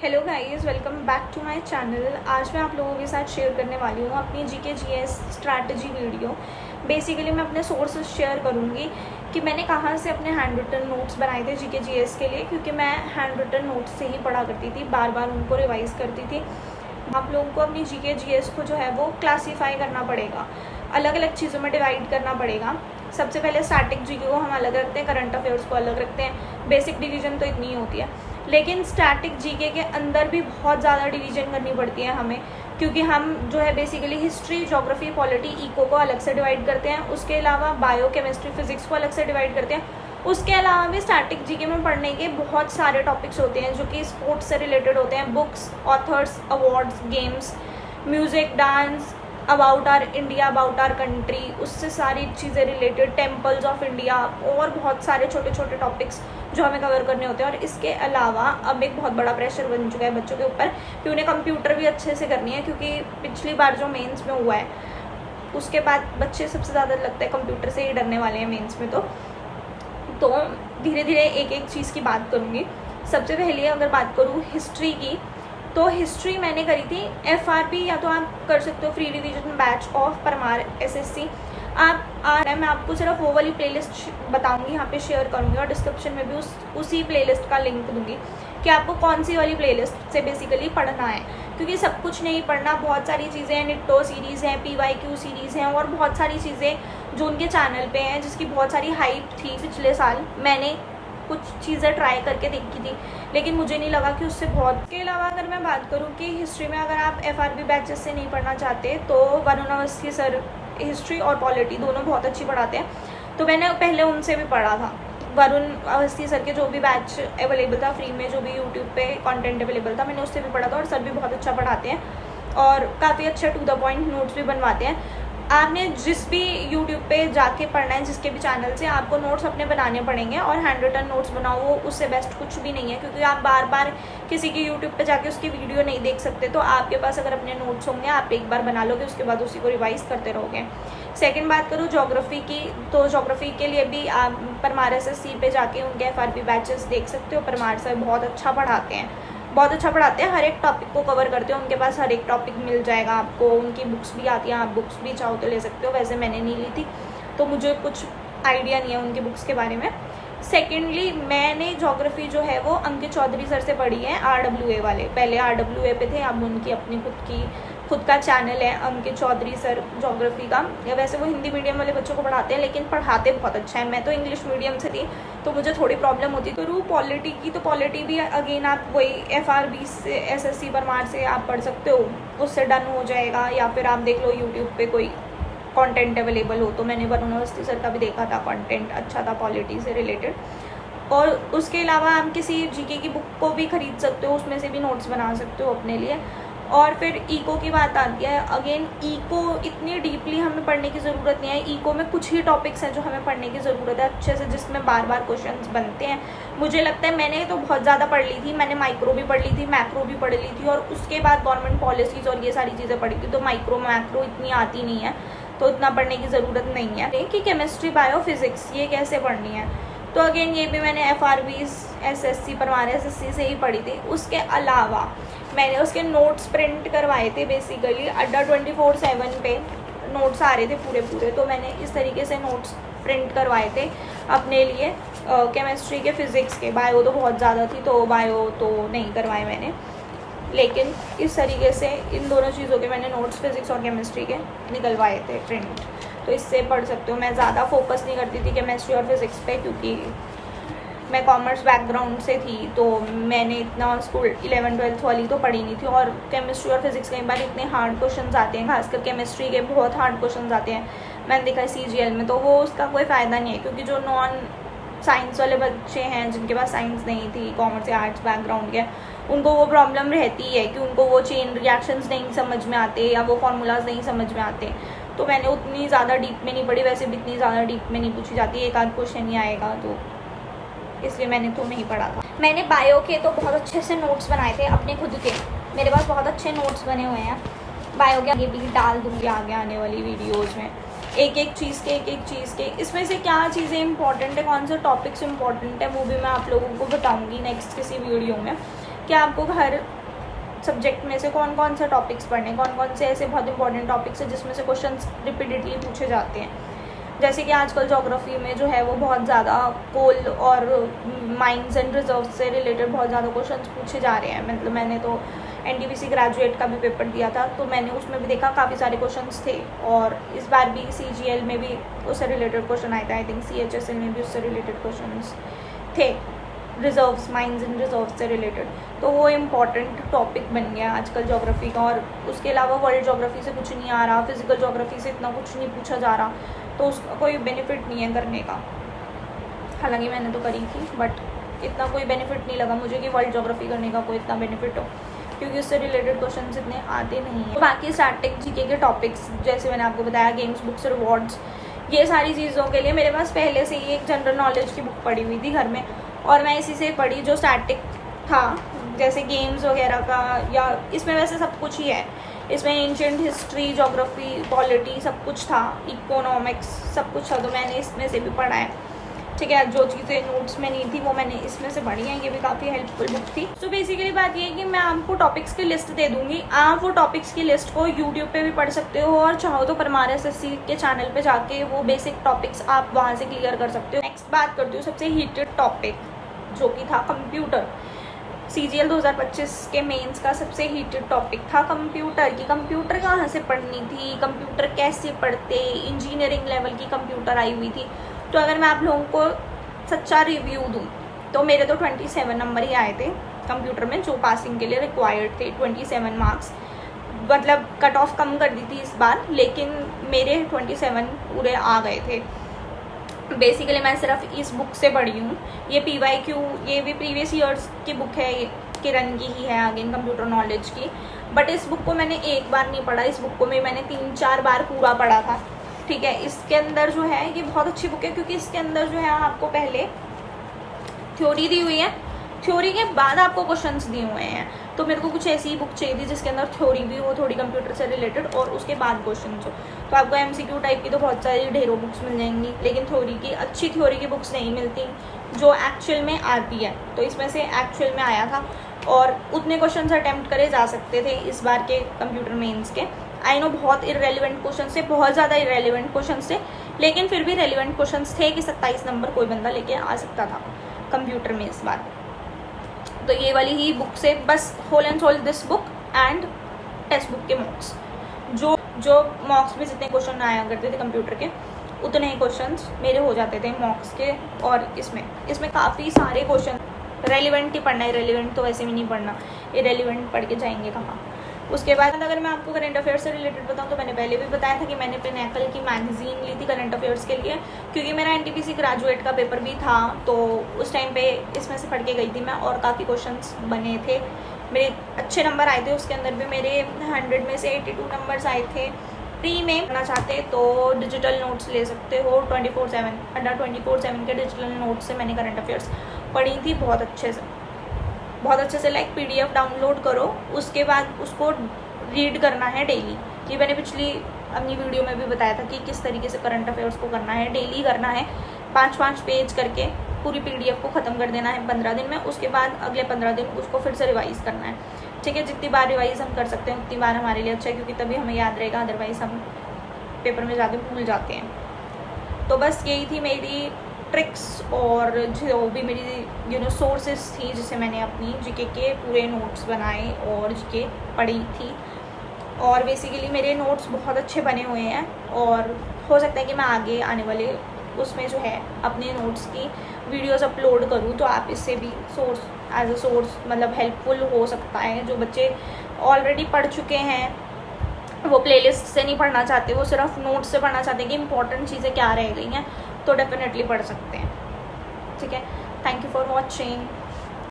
Hello guys, welcome back to my channel. आज मैं आप लोगों के साथ शेयर करने वाली हूँ अपनी GK GS strategy video. Basically मैं अपने सोर्सेज शेयर करूँगी कि मैंने कहाँ से अपने हैंड रिटन नोट्स बनाए थे जीके जीएस के लिए, क्योंकि मैं हैंड रिटन नोट्स से ही पढ़ा करती थी, बार बार उनको रिवाइज़ करती थी। आप लोगों को अपनी जीके जीएस को जो है वो क्लासीफाई करना पड़ेगा, अलग अलग चीज़ों में डिवाइड करना पड़ेगा। सबसे पहले स्टैटिक जीके को हम अलग रखते हैं, करंट अफेयर्स को अलग रखते हैं। बेसिक डिवीजन तो इतनी ही होती है, लेकिन स्टैटिक जीके के अंदर भी बहुत ज़्यादा डिवीजन करनी पड़ती है हमें, क्योंकि हम जो है basically history, geography, polity, eco को अलग से डिवाइड करते हैं। उसके अलावा बायो, केमिस्ट्री, फिजिक्स को अलग से डिवाइड करते हैं। उसके अलावा भी स्टैटिक जीके में पढ़ने के बहुत सारे टॉपिक्स होते हैं जो कि स्पोर्ट्स से रिलेटेड होते हैं। Books, authors, awards, games, music, dance, about R India, about our country, उससे सारी चीज़ें रिलेटेड, टेम्पल्स ऑफ इंडिया और बहुत सारे छोटे छोटे टॉपिक्स जो हमें कवर करने होते हैं। और इसके अलावा अब एक बहुत बड़ा प्रेशर बन चुका है बच्चों के ऊपर कि उन्हें कंप्यूटर भी अच्छे से करनी है, क्योंकि पिछली बार जो मेंस में हुआ है उसके बाद बच्चे सबसे ज़्यादा लगता है कंप्यूटर से ही डरने वाले हैं मेंस में। तो धीरे धीरे एक एक चीज़ की बात करूँगी। सबसे पहले अगर बात करूँ हिस्ट्री की, तो हिस्ट्री मैंने करी थी एफआरपी, या तो आप कर सकते हो free revision batch of Parmar SSC. मैं आपको सिर्फ वो वाली प्लेलिस्ट बताऊंगी, यहाँ पे शेयर करूँगी और डिस्क्रिप्शन में भी उसी प्लेलिस्ट का लिंक दूंगी कि आपको कौन सी वाली प्लेलिस्ट से बेसिकली पढ़ना है, क्योंकि सब कुछ नहीं पढ़ना। बहुत सारी चीज़ें हैं, निट्टो सीरीज़ हैं, पीवाईक्यू सीरीज़ हैं और बहुत सारी चीज़ें जो उनके चैनल पे हैं, जिसकी बहुत सारी हाइप थी पिछले साल। मैंने कुछ चीज़ें ट्राई करके देखी थी, लेकिन मुझे नहीं लगा कि उससे बहुत। के अलावा अगर मैं बात करूँ कि हिस्ट्री में अगर आप एफआरबी बैचेस से नहीं पढ़ना चाहते, तो वरुण अवस्थी सर हिस्ट्री और पॉलिटी दोनों बहुत अच्छी पढ़ाते हैं, तो मैंने पहले उनसे भी पढ़ा था। वरुण अवस्थी सर के जो भी बैच अवेलेबल था फ्री में, जो भी यूट्यूब पे कंटेंट अवेलेबल था, मैंने उससे भी पढ़ा था। और सर भी बहुत अच्छा पढ़ाते हैं और काफ़ी अच्छा टू द पॉइंट नोट्स भी बनवाते हैं। आपने जिस भी यूट्यूब पे जाके पढ़ना है, जिसके भी चैनल से, आपको नोट्स अपने बनाने पड़ेंगे। और हैंड रिटन नोट्स बनाओ, वो उससे बेस्ट कुछ भी नहीं है, क्योंकि आप बार बार किसी की यूट्यूब पे जाके उसकी वीडियो नहीं देख सकते। तो आपके पास अगर अपने नोट्स होंगे, आप एक बार बना लोगे, उसके बाद उसी को रिवाइज करते रहोगे। सेकंड बात करूँ ज्योग्राफी की, तो ज्योग्राफी के लिए भी आप परमार एसएससी पे जाके उनके एफआरपी बैचेस देख सकते हो। परमार सर बहुत अच्छा पढ़ाते हैं, बहुत अच्छा पढ़ाते हैं, हर एक टॉपिक को कवर करते हैं। उनके पास हर एक टॉपिक मिल जाएगा आपको, उनकी बुक्स भी आती हैं, आप बुक्स भी चाहो तो ले सकते हो। वैसे मैंने नहीं ली थी, तो मुझे कुछ आइडिया नहीं है उनकी बुक्स के बारे में। सेकेंडली मैंने ज्योग्राफी जो है वो अंकित चौधरी सर से पढ़ी है, RWA वाले। पहले RWA पे थे, अब उनकी अपनी खुद का चैनल है अंकित चौधरी सर ज्योग्राफी का। या वैसे वो हिंदी मीडियम वाले बच्चों को पढ़ाते हैं, लेकिन पढ़ाते बहुत अच्छा है। मैं तो इंग्लिश मीडियम से थी, तो मुझे थोड़ी प्रॉब्लम होती। तो पॉलिटी की, तो पॉलिटी भी अगेन आप वही एफआरबी से, एसएससी परमार से आप पढ़ सकते हो, उससे डन हो जाएगा। या फिर आप देख लो यूट्यूब पे कोई कंटेंट अवेलेबल हो, तो मैंने वरुण अवस्थी सर का भी देखा था, कंटेंट अच्छा था पॉलिटी से रिलेटेड। और उसके अलावा आप किसी जीके की बुक को भी खरीद सकते हो, उसमें से भी नोट्स बना सकते हो अपने लिए। और फिर इको की बात आती है। अगेन इको इतनी डीपली हमें पढ़ने की ज़रूरत नहीं है। इको में कुछ ही टॉपिक्स हैं जो हमें पढ़ने की ज़रूरत है अच्छे से, जिसमें बार बार क्वेश्चंस बनते हैं। मुझे लगता है मैंने तो बहुत ज़्यादा पढ़ ली थी। मैंने माइक्रो भी पढ़ ली थी, मैक्रो भी पढ़ ली थी, और उसके बाद गवर्नमेंट पॉलिसीज़ और ये सारी चीज़ें पढ़ी थी। तो माइक्रो मैक्रो इतनी आती नहीं है, तो इतना पढ़ने की ज़रूरत नहीं है। कि केमिस्ट्री, बायो, फिजिक्स ये कैसे पढ़नी है, तो अगेन ये भी मैंने एफआरबी एसएससी परमार एसएससी से ही पढ़ी थी। उसके अलावा मैंने उसके नोट्स प्रिंट करवाए थे, बेसिकली अड्डा 24/7 पे नोट्स आ रहे थे पूरे, तो मैंने इस तरीके से नोट्स प्रिंट करवाए थे अपने लिए, केमिस्ट्री के, फिज़िक्स के। बायो तो बहुत ज़्यादा थी, तो बायो तो नहीं करवाए मैंने, लेकिन इस तरीके से इन दोनों चीज़ों के मैंने नोट्स फिज़िक्स और केमिस्ट्री के निकलवाए थे प्रिंट। तो इससे पढ़ सकते हो। मैं ज़्यादा फोकस नहीं करती थी केमिस्ट्री और फिज़िक्स पे, क्योंकि मैं कॉमर्स बैकग्राउंड से थी, तो मैंने इतना स्कूल 11th-12th वाली तो पढ़ी नहीं थी। और केमिस्ट्री और फिज़िक्स कई बार इतने हार्ड क्वेश्चंस आते हैं, खासकर केमिस्ट्री के बहुत हार्ड क्वेश्चंस आते हैं, मैंने देखा है CGL में, तो वो उसका कोई फ़ायदा नहीं है। क्योंकि जो नॉन साइंस वाले बच्चे हैं, जिनके पास साइंस नहीं थी, कॉमर्स या आर्ट्स बैकग्राउंड के, उनको वो प्रॉब्लम रहती है कि उनको वो चेन रिएक्शंस नहीं समझ में आते, या वो फार्मूलाज नहीं समझ में आते। तो मैंने उतनी ज़्यादा डीप में नहीं पढ़ी, वैसे भी इतनी ज़्यादा डीप में नहीं पूछी जाती, एक आध क्वेश्चन ही आएगा, तो इसलिए मैंने तो नहीं पढ़ा था। मैंने बायो के तो बहुत अच्छे से नोट्स बनाए थे अपने खुद के, मेरे पास बहुत अच्छे नोट्स बने हुए हैं। बायो के आगे भी डाल दूँगी आगे आने वाली वीडियोज़ में, एक एक चीज़ के इसमें से क्या चीज़ें इंपॉर्टेंट है, कौन से टॉपिक्स इंपॉर्टेंट है, वो भी मैं आप लोगों को बताऊँगी नेक्स्ट किसी वीडियो में। कि आपको हर सब्जेक्ट में से कौन कौन से टॉपिक्स पढ़ने, कौन कौन से ऐसे बहुत इंपॉर्टेंट टॉपिक्स हैं जिसमें से क्वेश्चंस रिपीटेडली पूछे जाते हैं। जैसे कि आजकल ज्योग्राफी में जो है वो बहुत ज़्यादा कोल और माइंस एंड रिजर्व से रिलेटेड बहुत ज़्यादा क्वेश्चंस पूछे जा रहे हैं। मतलब मैंने तो NTPC ग्रेजुएट का भी पेपर दिया था, तो मैंने उसमें भी देखा काफ़ी सारे क्वेश्चंस थे, और इस बार भी CGL में भी उससे रिलेटेड क्वेश्चन आए थे। आई थिंक CHSL में भी उससे रिलेटेड क्वेश्चंस थे, रिजर्व्स, माइंस एंड रिजर्व से रिलेटेड। तो वो इम्पॉर्टेंट टॉपिक बन गया आजकल ज्योग्राफी का। और उसके अलावा वर्ल्ड ज्योग्राफी से कुछ नहीं आ रहा, फिजिकल ज्योग्राफी से इतना कुछ नहीं पूछा जा रहा, तो उसका कोई बेनिफिट नहीं है करने का। हालांकि मैंने तो करी थी, बट इतना कोई बेनिफिट नहीं लगा मुझे कि वर्ल्ड ज्योग्राफी करने का कोई इतना बेनिफिट हो, क्योंकि उससे रिलेटेड क्वेश्चंस इतने आते नहीं हैं। तो बाकी स्टैटिक GK के टॉपिक्स जैसे मैंने आपको बताया, गेम्स, बुक्स, रिवॉर्ड्स, ये सारी चीज़ों के लिए मेरे पास पहले से ही एक जनरल नॉलेज की बुक पड़ी हुई थी घर में, और मैं इसी से पढ़ी जो स्टैटिक था, जैसे गेम्स वगैरह का, या इसमें वैसे सब कुछ ही है। इसमें एंशिएंट हिस्ट्री, ज्योग्राफी, पॉलिटी सब कुछ था, इकोनॉमिक्स सब कुछ था, तो मैंने इसमें से भी पढ़ा है। ठीक है, जो चीज़ें नोट्स में नहीं थी वो मैंने इसमें से पढ़ी हैं, ये भी काफ़ी हेल्पफुल बुक थी। तो बेसिकली बात ये है कि मैं आपको टॉपिक्स की लिस्ट दे दूंगी, आप वो टॉपिक्स की लिस्ट को यूट्यूब पे भी पढ़ सकते हो, और चाहो तो परमार SSC के चैनल पे जाके वो बेसिक टॉपिक्स आप वहाँ से क्लियर कर सकते हो। नेक्स्ट बात करती हूँ सबसे हीटेड टॉपिक, जो कि था कंप्यूटर। CGL 2025 के मेंस का सबसे हीटेड टॉपिक था कंप्यूटर की। कंप्यूटर कहाँ से पढ़नी थी, कंप्यूटर कैसे पढ़ते, इंजीनियरिंग लेवल की कंप्यूटर आई हुई थी। तो अगर मैं आप लोगों को सच्चा रिव्यू दूँ तो मेरे तो 27 नंबर ही आए थे कंप्यूटर में, जो पासिंग के लिए रिक्वायर्ड थे 27 मार्क्स। मतलब कट ऑफ कम कर दी थी इस बार, लेकिन मेरे 27 पूरे आ गए थे। बेसिकली मैं सिर्फ इस बुक से पढ़ी हूँ। ये PYQ, ये भी प्रीवियस ईयर्स की बुक है, ये किरण की ही है, अगेन कंप्यूटर नॉलेज की। बट इस बुक को मैंने एक बार नहीं पढ़ा, इस बुक को मैंने 3-4 बार पूरा पढ़ा था। ठीक है, इसके अंदर जो है ये बहुत अच्छी बुक है, क्योंकि इसके अंदर जो है आपको पहले थ्योरी दी हुई है, थ्योरी के बाद आपको क्वेश्चंस दिए हुए हैं। तो मेरे को कुछ ऐसी ही बुक चाहिए थी जिसके अंदर थ्योरी भी हो थोड़ी कंप्यूटर से रिलेटेड, और उसके बाद क्वेश्चन हो। तो आपको MCQ टाइप की तो बहुत सारी ढेरों बुक्स मिल जाएंगी, लेकिन थ्योरी की, अच्छी थ्योरी की बुक्स नहीं मिलती जो एक्चुअल में आती है। तो इसमें से एक्चुअल में आया था, और उतने क्वेश्चन अटैम्प्ट करे जा सकते थे इस बार के कंप्यूटर मेंस के। आई नो बहुत इरेलीवेंट क्वेश्चन थे, बहुत ज़्यादा इरेलीवेंट क्वेश्चन थे, लेकिन फिर भी रेलिवेंट क्वेश्चन थे कि 27 नंबर कोई बंदा लेके आ सकता था कंप्यूटर में इस बार। तो ये वाली ही बुक से बस whole and soul this book and text book के मॉक्स, जो मॉक्स में जितने क्वेश्चन आया करते थे कंप्यूटर के, उतने ही क्वेश्चंस मेरे हो जाते थे मॉक्स के। और इसमें काफ़ी सारे क्वेश्चन रेलिवेंट ही पढ़ना है, इरेलीवेंट तो वैसे भी नहीं पढ़ना, इरेलीवेंट पढ़ के जाएंगे कहाँ। उसके बाद अगर मैं आपको करंट अफेयर से रिलेटेड बताऊँ तो मैंने पहले भी बताया था कि मैंने पिनैकल की मैगजीन ली थी करंट अफेयर्स के लिए, क्योंकि मेरा NTPC ग्रेजुएट का पेपर भी था, तो उस टाइम पे इसमें से पढ़ के गई थी मैं, और काफ़ी क्वेश्चंस बने थे, मेरे अच्छे नंबर आए थे। उसके अंदर भी मेरे 100 में से 82 नंबर्स आए थे। फ्री में पढ़ना चाहते तो डिजिटल नोट्स ले सकते हो 24/7, अंडर 24/7 के डिजिटल नोट्स से मैंने करंट अफेयर्स पढ़ी थी बहुत अच्छे से। लाइक PDF डाउनलोड करो, उसके बाद उसको रीड करना है डेली। ये मैंने पिछली अपनी वीडियो में भी बताया था कि किस तरीके से करंट अफेयर्स को करना है, डेली करना है, 5-5 पेज करके पूरी PDF को ख़त्म कर देना है 15 दिन में। उसके बाद अगले 15 दिन उसको फिर से रिवाइज़ करना है। ठीक है, जितनी बार रिवाइज़ हम कर सकते हैं उतनी बार हमारे लिए अच्छा है, क्योंकि तभी हमें याद रहेगा, अदरवाइज़ हम पेपर में जाके भूल जाते हैं। तो बस यही थी मेरी ट्रिक्स, और जो भी मेरी सोर्सेज थी जिससे मैंने अपनी GK के पूरे नोट्स बनाए और GK पढ़ी थी। और बेसिकली मेरे नोट्स बहुत अच्छे बने हुए हैं, और हो सकता है कि मैं आगे आने वाले उसमें जो है अपने नोट्स की वीडियोस अपलोड करूँ, तो आप इससे भी एज अ सोर्स मतलब हेल्पफुल हो सकता है। जो बच्चे ऑलरेडी पढ़ चुके हैं वो प्लेलिस्ट से नहीं पढ़ना चाहते, वो सिर्फ नोट्स से पढ़ना चाहते हैं कि इंपॉर्टेंट चीज़ें क्या रह गई हैं, तो डेफिनेटली पढ़ सकते हैं। ठीक है, थैंक यू फॉर वॉचिंग।